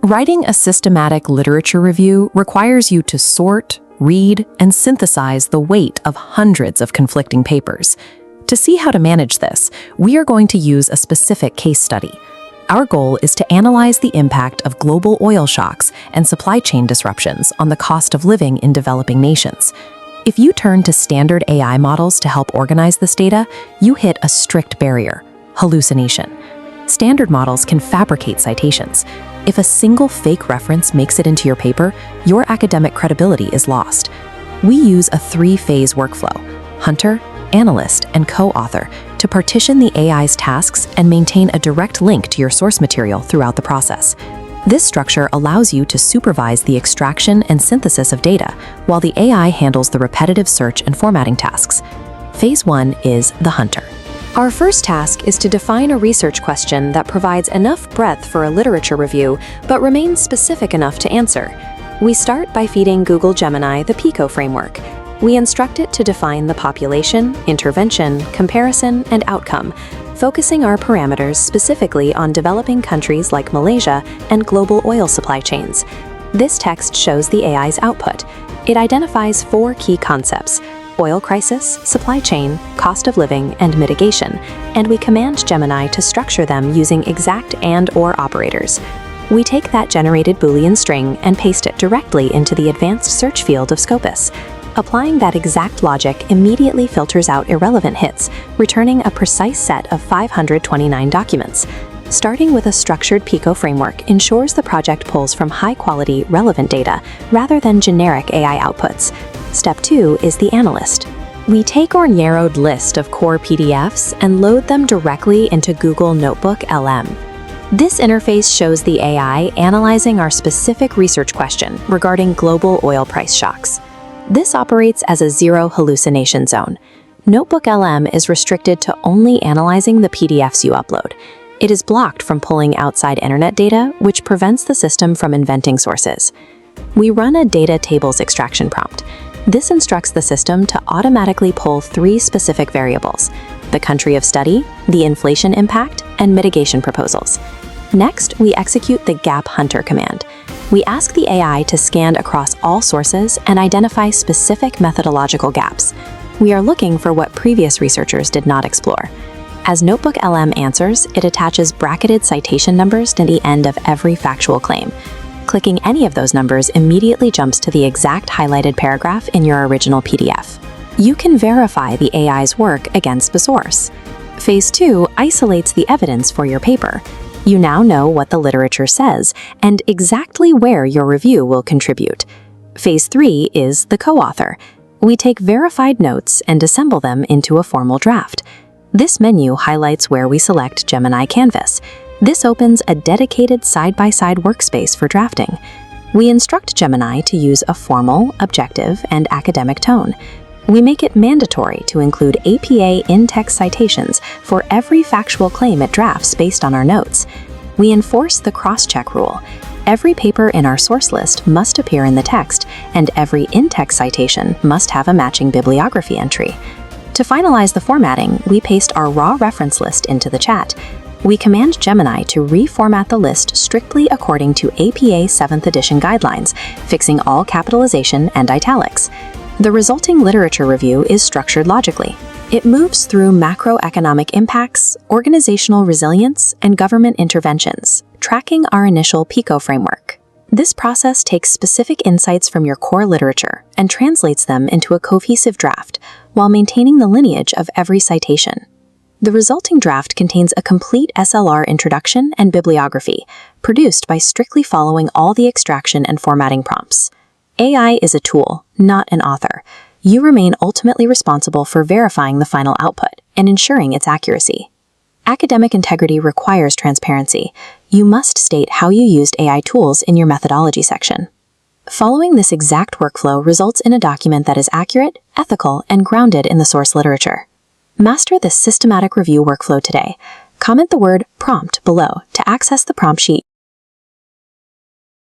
Writing a systematic literature review requires you to sort, read, and synthesize the weight of hundreds of conflicting papers. To see how to manage this, we are going to use a specific case study. Our goal is to analyze the impact of global oil shocks and supply chain disruptions on the cost of living in developing nations. If you turn to standard AI models to help organize this data, you hit a strict barrier: hallucination. Standard models can fabricate citations. If a single fake reference makes it into your paper, your academic credibility is lost. We use a three-phase workflow: hunter, analyst, and co-author to partition the AI's tasks and maintain a direct link to your source material throughout the process. This structure allows you to supervise the extraction and synthesis of data, while the AI handles the repetitive search and formatting tasks. Phase 1 is the hunter. Our first task is to define a research question that provides enough breadth for a literature review, but remains specific enough to answer. We start by feeding Google Gemini the PICO framework. We instruct it to define the population, intervention, comparison, and outcome, focusing our parameters specifically on developing countries like Malaysia and global oil supply chains. This text shows the AI's output. It identifies 4 key concepts: oil crisis, supply chain, cost of living, and mitigation, and we command Gemini to structure them using exact and/or operators. We take that generated Boolean string and paste it directly into the advanced search field of Scopus. Applying that exact logic immediately filters out irrelevant hits, returning a precise set of 529 documents. Starting with a structured PICO framework ensures the project pulls from high-quality, relevant data rather than generic AI outputs. Step 2 is the analyst. We take our narrowed list of core PDFs and load them directly into Google NotebookLM. This interface shows the AI analyzing our specific research question regarding global oil price shocks. This operates as a zero hallucination zone. NotebookLM is restricted to only analyzing the PDFs you upload. It is blocked from pulling outside internet data, which prevents the system from inventing sources. We run a data tables extraction prompt. This instructs the system to automatically pull 3 specific variables: the country of study, the inflation impact, and mitigation proposals. Next, we execute the gap hunter command. We ask the AI to scan across all sources and identify specific methodological gaps. We are looking for what previous researchers did not explore. As NotebookLM answers, it attaches bracketed citation numbers to the end of every factual claim. Clicking any of those numbers immediately jumps to the exact highlighted paragraph in your original PDF. You can verify the AI's work against the source. Phase 2 isolates the evidence for your paper. You now know what the literature says and exactly where your review will contribute. Phase 3 is the co-author. We take verified notes and assemble them into a formal draft. This menu highlights where we select Gemini Canvas. This opens a dedicated side-by-side workspace for drafting. We instruct Gemini to use a formal, objective, and academic tone. We make it mandatory to include APA in-text citations for every factual claim it drafts based on our notes. We enforce the cross-check rule. Every paper in our source list must appear in the text, and every in-text citation must have a matching bibliography entry. To finalize the formatting, we paste our raw reference list into the chat. We command Gemini to reformat the list strictly according to APA 7th edition guidelines, fixing all capitalization and italics. The resulting literature review is structured logically. It moves through macroeconomic impacts, organizational resilience, and government interventions, tracking our initial PICO framework. This process takes specific insights from your core literature and translates them into a cohesive draft, while maintaining the lineage of every citation. The resulting draft contains a complete SLR introduction and bibliography, produced by strictly following all the extraction and formatting prompts. AI is a tool, not an author. You remain ultimately responsible for verifying the final output and ensuring its accuracy. Academic integrity requires transparency. You must state how you used AI tools in your methodology section. Following this exact workflow results in a document that is accurate, ethical, and grounded in the source literature. Master this systematic review workflow today. Comment the word prompt below to access the prompt sheet